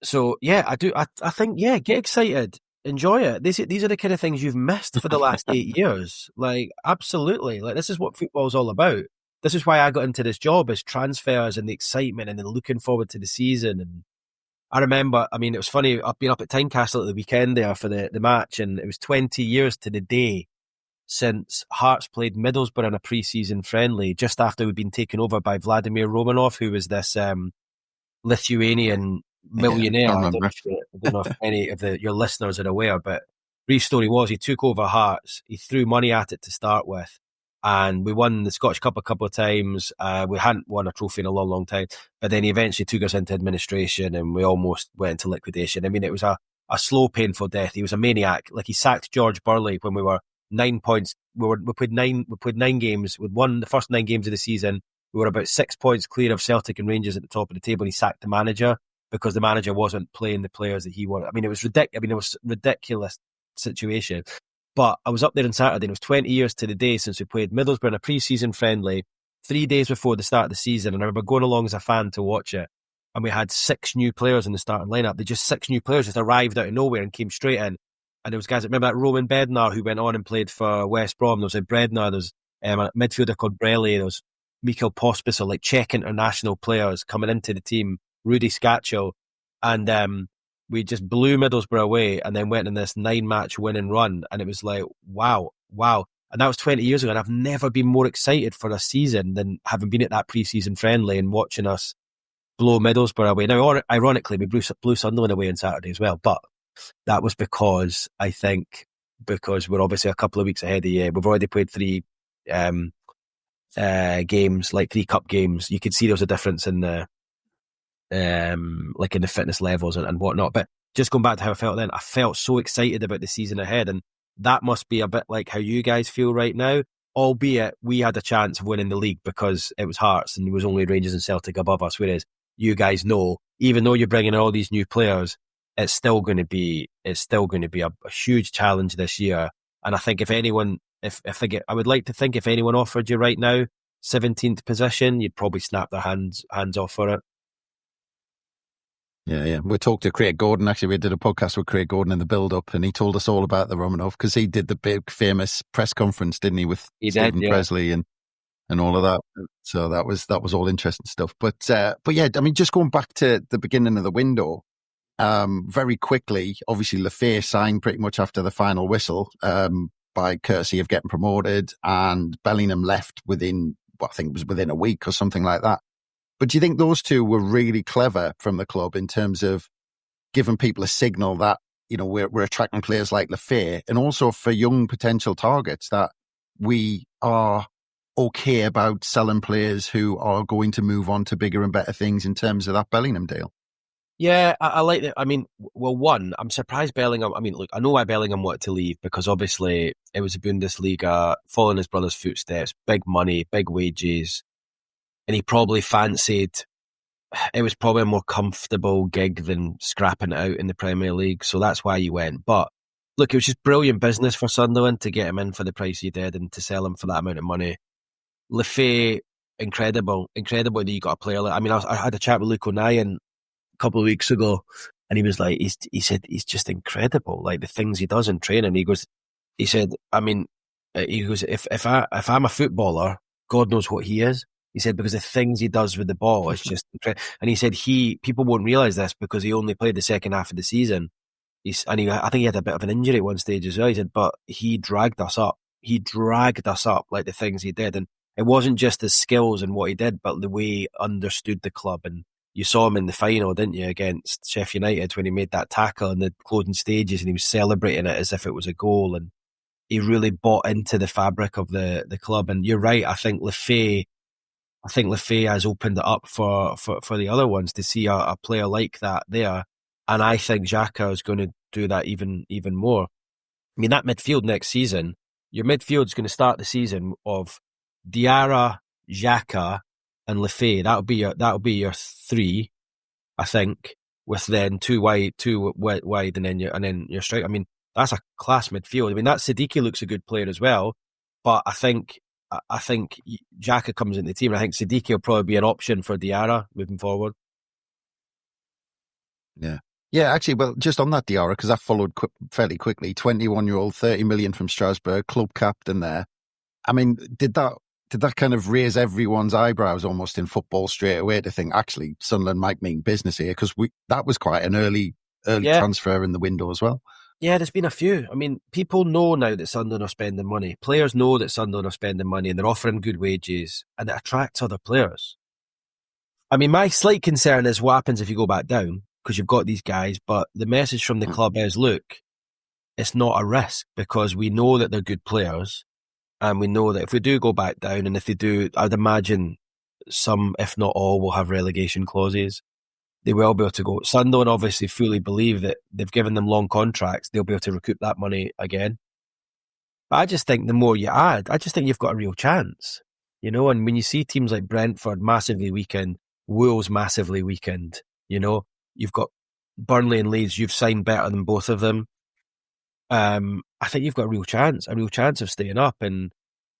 So yeah, I do. I think, yeah, get excited, enjoy it. These are the kind of things you've missed for the last 8 years. Like, absolutely. Like, this is what football's all about. This is why I got into this job, is transfers and the excitement and then looking forward to the season. And I remember, I mean, it was funny. I've been up at Tynecastle at the weekend there for the match, and it was 20 years to the day since Hearts played Middlesbrough in a pre-season friendly just after we'd been taken over by Vladimir Romanov, who was this Lithuanian millionaire. I I don't know if any of your listeners are aware, but brief story was he took over Hearts, he threw money at it to start with, and we won the Scottish Cup a couple of times. We hadn't won a trophy in a long time, but then he eventually took us into administration and we almost went into liquidation. I mean, it was a slow, painful death. He was a maniac. Like, he sacked George Burley when we were 9 points. We played 9 games. We'd won the first 9 games of the season. We were about 6 points clear of Celtic and Rangers at the top of the table, and he sacked the manager because the manager wasn't playing the players that he wanted. I mean, it was ridiculous. I mean, it was a ridiculous situation. But I was up there on Saturday, and it was 20 years to the day since we played Middlesbrough in a pre-season friendly, 3 days before the start of the season. And I remember going along as a fan to watch it, and we had 6 new players in the starting lineup. They just 6 new players just arrived out of nowhere and came straight in. And there was guys, remember that Roman Bednar who went on and played for West Brom. There was a Brednar, there was a midfielder called Brelly, there was Mikael Pospisil, like Czech international players coming into the team, Rudy Skacel. And we just blew Middlesbrough away and then went in this 9-match winning run. And it was like, wow. And that was 20 years ago. And I've never been more excited for a season than having been at that pre-season friendly and watching us blow Middlesbrough away. Now, ironically, we blew Sunderland away on Saturday as well. But that was because we're obviously a couple of weeks ahead of the year. We've already played 3 games, like 3 cup games. You could see there was a difference in the like in the fitness levels and whatnot. But just going back to how I felt then, I felt so excited about the season ahead, and that must be a bit like how you guys feel right now, albeit we had a chance of winning the league because it was Hearts and there was only Rangers and Celtic above us, whereas you guys know, even though you're bringing in all these new players, it's still going to be a huge challenge this year. And I think if anyone offered you right now 17th position, you'd probably snap their hands off for it. Yeah. We talked to Craig Gordon. Actually, we did a podcast with Craig Gordon in the build-up, and he told us all about the Romanov because he did the big famous press conference, didn't he, with Stephen Presley and all of that. So that was all interesting stuff. But yeah, I mean, just going back to the beginning of the window, very quickly, obviously Lefebvre signed pretty much after the final whistle, by courtesy of getting promoted, and Bellingham left within a week or something like that. But do you think those two were really clever from the club in terms of giving people a signal that, you know, we're attracting players like Lefebvre, and also for young potential targets that we are okay about selling players who are going to move on to bigger and better things in terms of that Bellingham deal? Yeah, I like that. I mean, well, one, I'm surprised Bellingham. I mean, look, I know why Bellingham wanted to leave, because obviously it was a Bundesliga, following his brother's footsteps, big money, big wages, and he probably fancied, it was probably a more comfortable gig than scrapping it out in the Premier League, so that's why he went. But look, it was just brilliant business for Sunderland to get him in for the price he did and to sell him for that amount of money. Lefebvre, incredible that you got a player like, I mean, I had a chat with Luke O'Nien a couple of weeks ago, and he was like, he said he's just incredible, like the things he does in training. He said, if I'm a footballer, God knows what he is. He said, because the things he does with the ball is just incredible. And he said people won't realise this because he only played the second half of the season. I think he had a bit of an injury at one stage as well. He said, but he dragged us up. He dragged us up, like the things he did. And it wasn't just his skills and what he did, but the way he understood the club. And you saw him in the final, didn't you, against Sheffield United, when he made that tackle in the closing stages and he was celebrating it as if it was a goal. And he really bought into the fabric of the club. And you're right, I think Lefebvre has opened it up for the other ones to see a player like that there. And I think Xhaka is going to do that even more. I mean, that midfield next season, your midfield's going to start the season of Diarra, Xhaka, and Lefebvre. That'll be your 3, I think, with then two wide, and then your strike. I mean, that's a class midfield. I mean, that Siddiqui looks a good player as well, but I think Xhaka comes into the team, and I think Siddiqui will probably be an option for Diarra moving forward. Yeah, actually, well, just on that Diarra, because that followed fairly quickly, 21-year-old, 30 million from Strasbourg, club captain there. I mean, did that kind of raise everyone's eyebrows almost in football straight away to think, actually, Sunderland might mean business here? Because that was quite an early transfer in the window as well. Yeah, there's been a few. I mean, people know now that Sunderland are spending money. Players know that Sunderland are spending money and they're offering good wages and it attracts other players. I mean, my slight concern is what happens if you go back down because you've got these guys, but the message from the club is, look, it's not a risk because we know that they're good players and we know that if we do go back down and if they do, I'd imagine some, if not all, will have relegation clauses. They will be able to go. Sunderland obviously fully believe that they've given them long contracts. They'll be able to recoup that money again. But I just think the more you add, I just think you've got a real chance. You know, and when you see teams like Brentford massively weakened, Wolves massively weakened, you know, you've got Burnley and Leeds, you've signed better than both of them. I think you've got a real chance of staying up. And,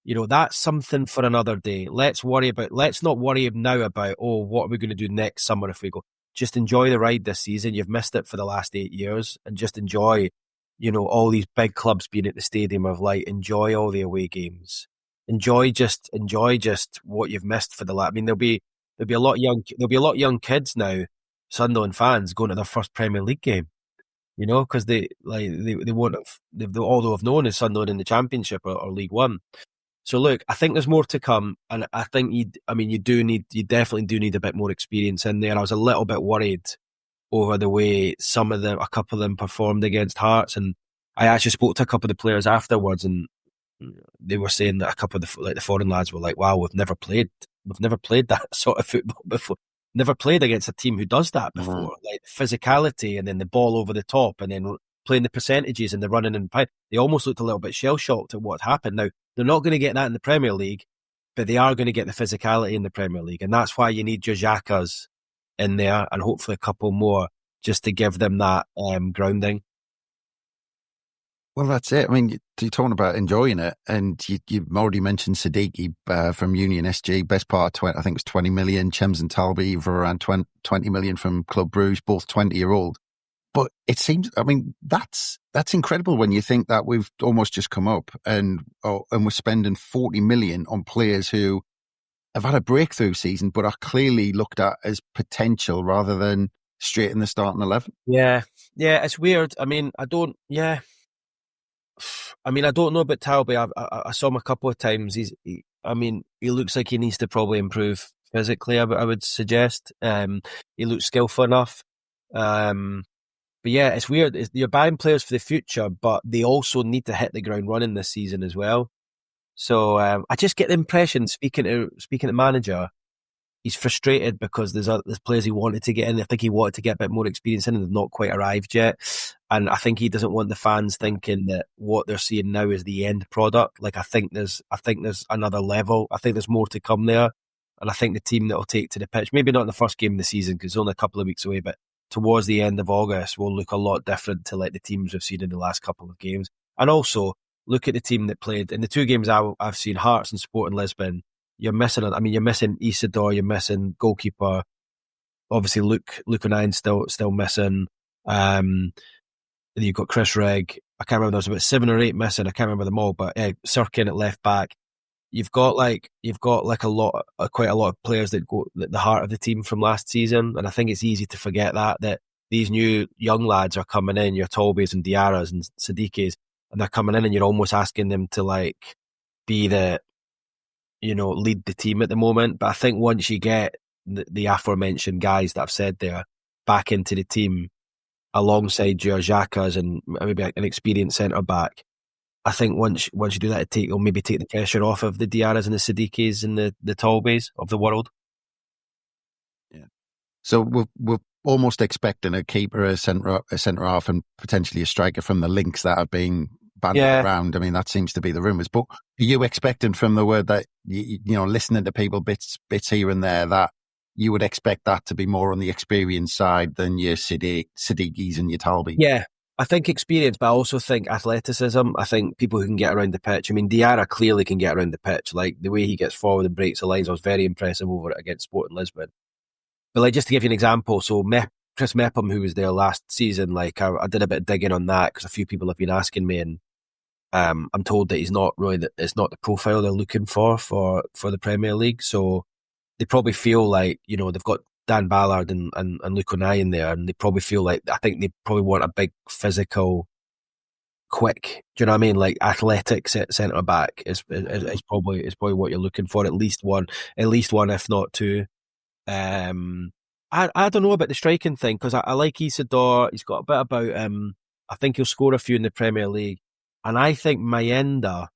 you know, that's something for another day. Let's not worry now about, what are we going to do next summer if we go. Just enjoy the ride this season. You've missed it for the last 8 years and just enjoy, you know, all these big clubs being at the Stadium of Light. Enjoy all the away games. Enjoy just what you've missed for the last. I mean, there'll be a lot of young kids now, Sunderland fans, going to their first Premier League game. You know, because they won't have, all they'll have known is Sunderland in the Championship or League One. So look, I think there's more to come, and I think you definitely do need a bit more experience in there. I was a little bit worried over the way a couple of them performed against Hearts, and I actually spoke to a couple of the players afterwards, and they were saying that a couple of the foreign lads were like, "Wow, we've never played that sort of football before. Never played against a team who does that before, like physicality and then the ball over the top and then playing the percentages and the running and they almost looked a little bit shell-shocked at what happened. Now, they're not going to get that in the Premier League, but they are going to get the physicality in the Premier League. And that's why you need your Xhakas in there and hopefully a couple more just to give them that grounding. Well, that's it. I mean, you're talking about enjoying it, and you've already mentioned Siddiqui from Union SG, best part of I think it was 20 million. Chems and Talby for around 20 million from Club Brugge, both 20-year-old. But it seems, I mean, that's incredible when you think that we've almost just come up and we're spending 40 million on players who have had a breakthrough season, but are clearly looked at as potential rather than straight in the starting 11. Yeah, it's weird. I mean, I don't know about Talby. I saw him a couple of times. He looks like he needs to probably improve physically, I would suggest. He looks skillful enough. But yeah, it's weird. You're buying players for the future, but they also need to hit the ground running this season as well. So I just get the impression, speaking to the manager, he's frustrated because there's players he wanted to get in. I think he wanted to get a bit more experience in and they've not quite arrived yet. And I think he doesn't want the fans thinking that what they're seeing now is the end product. Like I think there's another level. I think there's more to come there. And I think the team that will take to the pitch, maybe not in the first game of the season because it's only a couple of weeks away, but towards the end of August will look a lot different to like the teams we've seen in the last couple of games. And also look at the team that played in the two games I've seen, Hearts and Sporting Lisbon. You're missing Isidore, you're missing goalkeeper. Obviously, Luke O'Nien's still missing. You've got Chris Rigg. I can't remember. There's about 7 or 8 missing. I can't remember them all. But Sirkin at left back. You've got quite a lot of players that go at the heart of the team from last season, and I think it's easy to forget that these new young lads are coming in. Your Tolbys and Diarras and Siddiquis, and they're coming in, and you're almost asking them to like be the, you know, lead the team at the moment. But I think once you get the aforementioned guys that I've said there back into the team alongside your Xhakas and maybe an experienced centre back, I think once you do that, it'll maybe take the pressure off of the Diarras and the Siddiquis and the Tolbys of the world. Yeah. So we're almost expecting a keeper, a centre half, and potentially a striker from the links that have been bandied around. I mean, that seems to be the rumours. But are you expecting from the word that you know, listening to people bits here and there, that you would expect that to be more on the experience side than your Siddiquis and your Talby? Yeah. I think experience, but I also think athleticism. I think people who can get around the pitch. I mean, Diarra clearly can get around the pitch. Like, the way he gets forward and breaks the lines, I was very impressive over it against Sporting Lisbon. But, like, just to give you an example, so Chris Mepham, who was there last season, like, I did a bit of digging on that because a few people have been asking me, and I'm told that it's not the profile they're looking for the Premier League. So they probably feel like, you know, they've got Dan Ballard and Luke O'Nien there, and they probably feel like, I think they probably want a big physical quick. Do you know what I mean? Like athletic centre back is probably what you're looking for. At least one, if not two. I don't know about the striking thing, because I like Isidore. He's got a bit about I think he'll score a few in the Premier League, and I think Mayenda,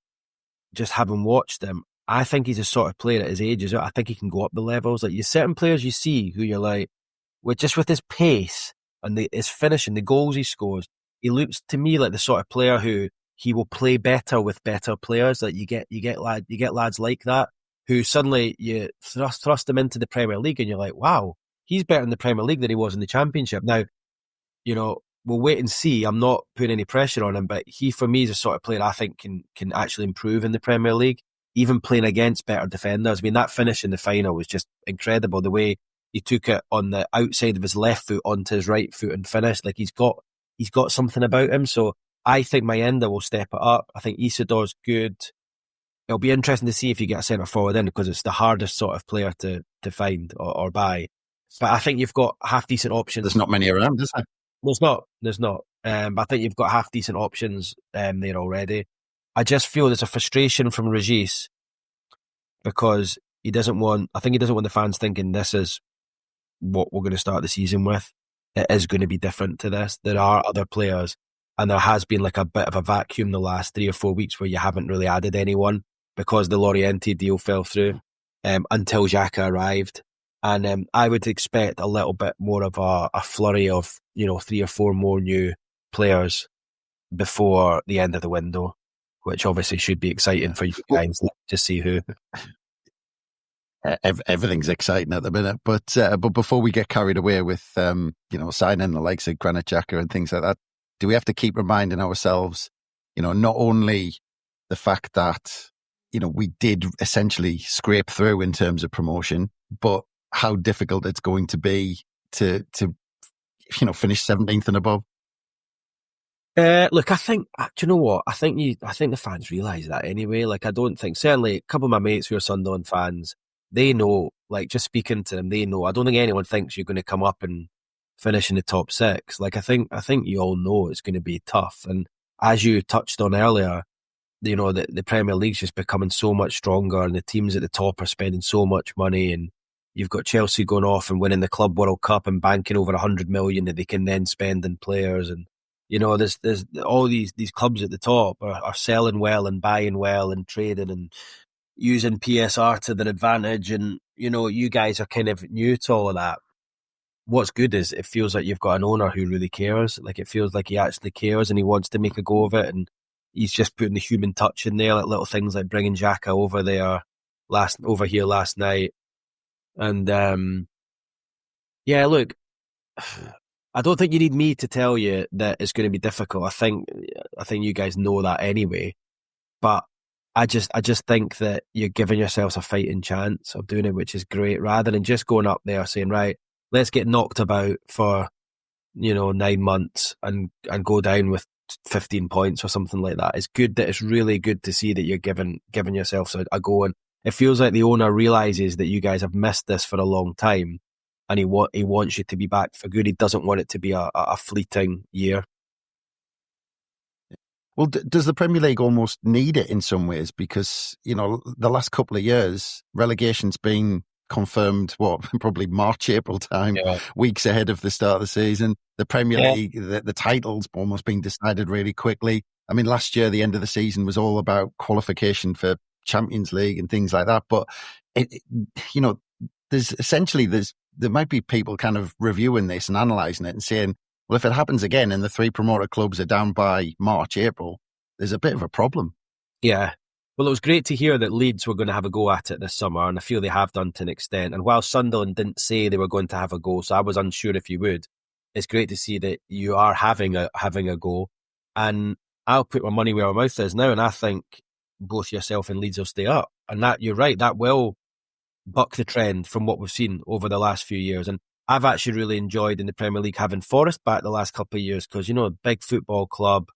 just having watched him, I think he's a sort of player at his age. I think he can go up the levels. Like, you certain players you see who you're like, with his pace and his finishing, the goals he scores, he looks to me like the sort of player who he will play better with better players. Like you get lads like that who suddenly you thrust them into the Premier League and you're like, wow, he's better in the Premier League than he was in the Championship. Now, we'll wait and see. I'm not putting any pressure on him, but he, for me, is a sort of player I think can actually improve in the Premier League, even playing against better defenders. I mean, that finish in the final was just incredible. The way he took it on the outside of his left foot onto his right foot and finished. Like, he's got something about him. So I think Mayenda will step it up. I think Isidore's good. It'll be interesting to see if you get a centre forward in, because it's the hardest sort of player to find or buy. But I think you've got half decent options. There's not many around, is there? There's not. But I think you've got half decent options there already. I just feel there's a frustration from Regis, because he doesn't want the fans thinking this is what we're going to start the season with. It is going to be different to this. There are other players, and there has been like a bit of a vacuum the last 3 or 4 weeks where you haven't really added anyone, because the Lorienti deal fell through until Xhaka arrived. And I would expect a little bit more of a flurry of 3 or 4 more new players before the end of the window, which obviously should be exciting for you guys to see who. Everything's exciting at the minute, but before we get carried away with signing the likes of Granit Xhaka and things like that, do we have to keep reminding ourselves, not only the fact that we did essentially scrape through in terms of promotion, but how difficult it's going to be to finish 17th and above? Look, I think, do you know what? I think the fans realise that anyway. Like, I don't think, certainly a couple of my mates who are Sunderland fans, they know, like, just speaking to them, they know. I don't think anyone thinks you're going to come up and finish in the top 6. Like, I think you all know it's going to be tough. And as you touched on earlier, the Premier League's just becoming so much stronger, and the teams at the top are spending so much money, and you've got Chelsea going off and winning the Club World Cup and banking over 100 million that they can then spend in players. And there's all these clubs at the top are selling well and buying well and trading and using PSR to their advantage. And you guys are kind of new to all of that. What's good is it feels like you've got an owner who really cares. Like, it feels like he actually cares and he wants to make a go of it, and he's just putting the human touch in there, like little things like bringing Xhaka over here last night. And look, I don't think you need me to tell you that it's going to be difficult. I think you guys know that anyway. But I just think that you're giving yourselves a fighting chance of doing it, which is great, rather than just going up there saying, right, let's get knocked about for 9 months and go down with 15 points or something like that. It's good that it's really good to see that you're giving yourselves a go. And it feels like the owner realises that you guys have missed this for a long time, and he wants you to be back for good. He doesn't want it to be a fleeting year. Well, does the Premier League almost need it in some ways? Because, the last couple of years, relegation's been confirmed, probably March, April time, weeks ahead of the start of the season. The Premier League, the title's almost been decided really quickly. I mean, last year, the end of the season was all about qualification for Champions League and things like that. But, there might be people kind of reviewing this and analysing it and saying, well, if it happens again and the 3 promoted clubs are down by March, April, there's a bit of a problem. Yeah. Well, it was great to hear that Leeds were going to have a go at it this summer, and I feel they have done to an extent. And while Sunderland didn't say they were going to have a go, so I was unsure if you would, it's great to see that you are having a go. And I'll put my money where my mouth is now, and I think both yourself and Leeds will stay up. And that, you're right, that will buck the trend from what we've seen over the last few years. And I've actually really enjoyed in the Premier League having Forest back the last couple of years, because, big football club.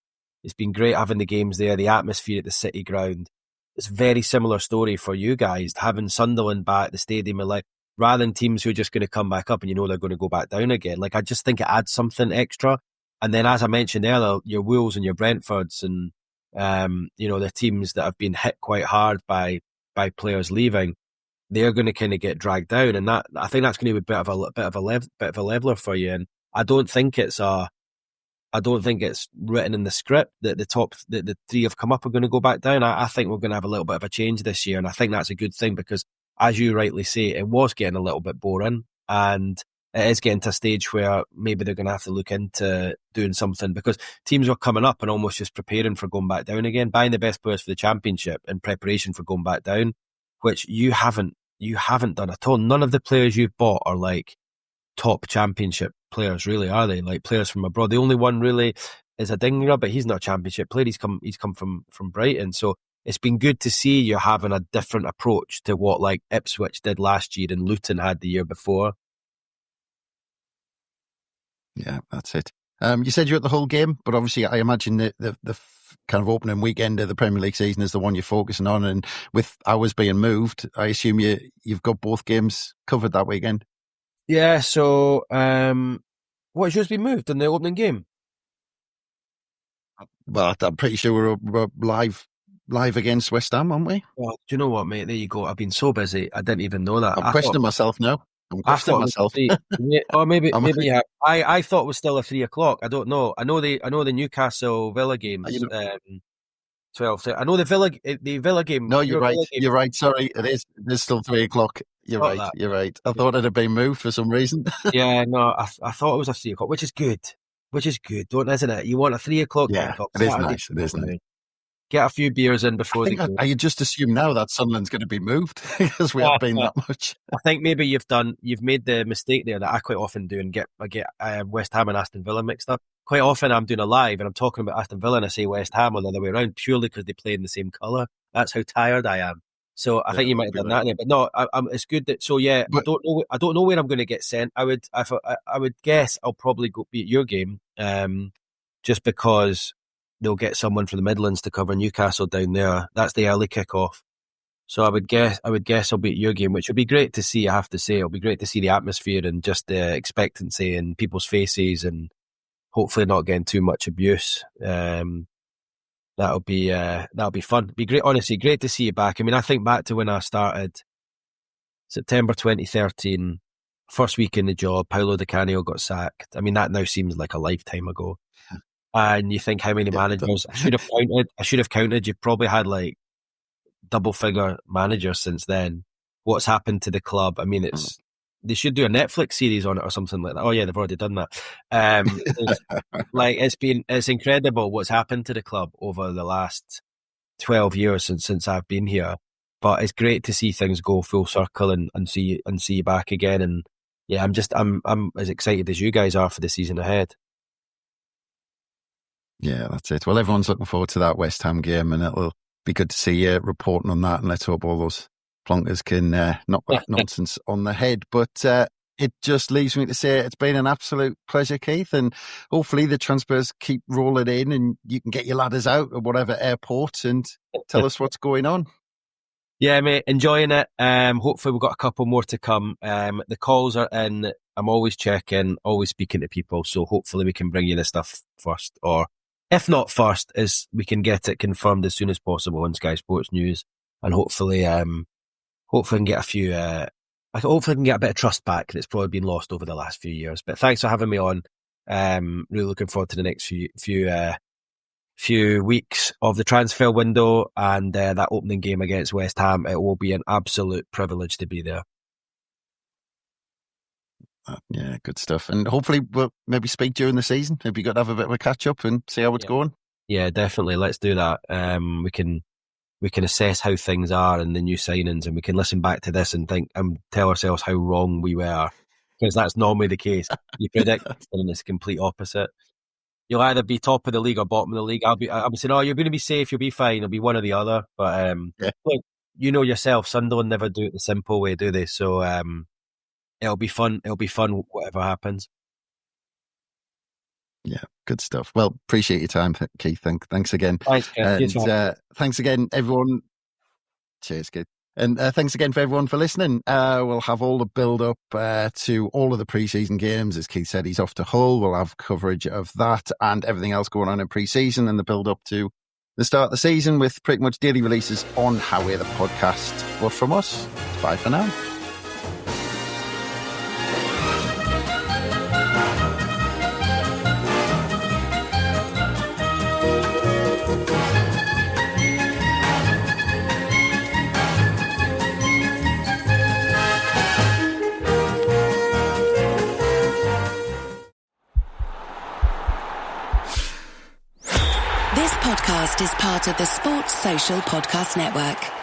It's been great having the games there, the atmosphere at the City Ground. It's a very similar story for you guys, having Sunderland back at the stadium, and like, rather than teams who are just going to come back up and they're going to go back down again. Like, I just think it adds something extra. And then, as I mentioned earlier, your Wolves and your Brentfords and, the teams that have been hit quite hard by players leaving, they're going to kind of get dragged down. And that, I think that's going to be a bit of a leveler for you. And I don't think it's written in the script that the three have come up are going to go back down. I think we're going to have a little bit of a change this year. And I think that's a good thing because, as you rightly say, it was getting a little bit boring. And it is getting to a stage where maybe they're going to have to look into doing something, because teams were coming up and almost just preparing for going back down again, buying the best players for the Championship in preparation for going back down, which you haven't done at all. None of the players you've bought are like top Championship players, really, are they? Like players from abroad. The only one really is a Dingra, but he's not a Championship player. He's come from Brighton. So it's been good to see you having a different approach to what like Ipswich did last year and Luton had the year before. Yeah, that's it. You said you're at the whole game, but obviously I imagine the kind of opening weekend of the Premier League season is the one you're focusing on. And with hours being moved, I assume you've got both games covered that weekend. Yeah, so what has yours been moved in the opening game? Well, I'm pretty sure we're live against West Ham, aren't we? Well, do you know what, mate? There you go. I've been so busy, I didn't even know that. I'm questioning myself now. Or maybe you have. I thought it was still at 3:00. I don't know. I know the Newcastle Villa games. 12. I know the Villa game. No, you're right. You're right. Sorry, it is still 3:00. You're right. You're right. I thought it had been moved for some reason. Yeah, no, I thought it was a 3:00, which is good. Isn't it? You want a 3:00. Yeah, it is nice. It is nice. Get a few beers in before they go. I just assume now that Sunderland's going to be moved because we have been that much. I think maybe you've made the mistake there that I quite often do and get West Ham and Aston Villa mixed up. Quite often I'm doing a live and I'm talking about Aston Villa and I say West Ham on the other way around purely because they play in the same colour. That's how tired I am. So I think you might have done that in it, but no, it's good that. So yeah, I don't know where I'm going to get sent. I would guess I'll probably go be at your game, just because they'll get someone from the Midlands to cover Newcastle down there. That's the early kickoff. So I would guess I'll be at your game, which would be great to see. I have to say, it'll be great to see the atmosphere and just the expectancy in people's faces, and hopefully not getting too much abuse. That'll be fun. It'll be great, honestly, great to see you back. I mean, I think back to when I started, September 2013, first week in the job, Paulo Di Canio got sacked. I mean, that now seems like a lifetime ago. And you think how many managers I should have counted. You've probably had like double figure managers since then. What's happened to the club? I mean, they should do a Netflix series on it or something like that. Oh yeah, they've already done that. It's incredible what's happened to the club over the last 12 years since I've been here. But it's great to see things go full circle and see you back again. And yeah, I'm as excited as you guys are for the season ahead. Yeah, that's it. Well, everyone's looking forward to that West Ham game, and it'll be good to see you reporting on that. And let's hope all those plonkers can knock that nonsense on the head. But it just leaves me to say it's been an absolute pleasure, Keith, and hopefully the transfers keep rolling in and you can get your ladders out at whatever airport and tell us what's going on. Yeah, mate, enjoying it. Hopefully we've got a couple more to come. The calls are in. I'm always checking, always speaking to people. So hopefully we can bring you the stuff first, or if not first, is we can get it confirmed as soon as possible on Sky Sports News, and hopefully I can get a few. Hopefully I can get a bit of trust back that's probably been lost over the last few years. But thanks for having me on. Really looking forward to the next few weeks of the transfer window and that opening game against West Ham. It will be an absolute privilege to be there. Yeah, good stuff. And hopefully we'll maybe speak during the season. Maybe got to have a bit of a catch up and see how it's going. Yeah, definitely. Let's do that. We can assess how things are and the new signings, and we can listen back to this and think and tell ourselves how wrong we were, because that's normally the case. You predict and it's complete opposite. You'll either be top of the league or bottom of the league. I'll be saying, oh, you're going to be safe, you'll be fine. It'll be one or the other. But look, you know yourself, Sunderland never do it the simple way, do they? So it'll be fun. It'll be fun whatever happens. Yeah, good stuff. Well, appreciate your time, Keith. Thanks again. Thanks, Keith. And thanks again, everyone. Cheers, Keith. And thanks again for everyone for listening. We'll have all the build-up to all of the pre-season games. As Keith said, he's off to Hull. We'll have coverage of that and everything else going on in pre-season and the build-up to the start of the season with pretty much daily releases on How We're the Podcast. But from us, bye for now. This podcast is part of the Sports Social Podcast Network.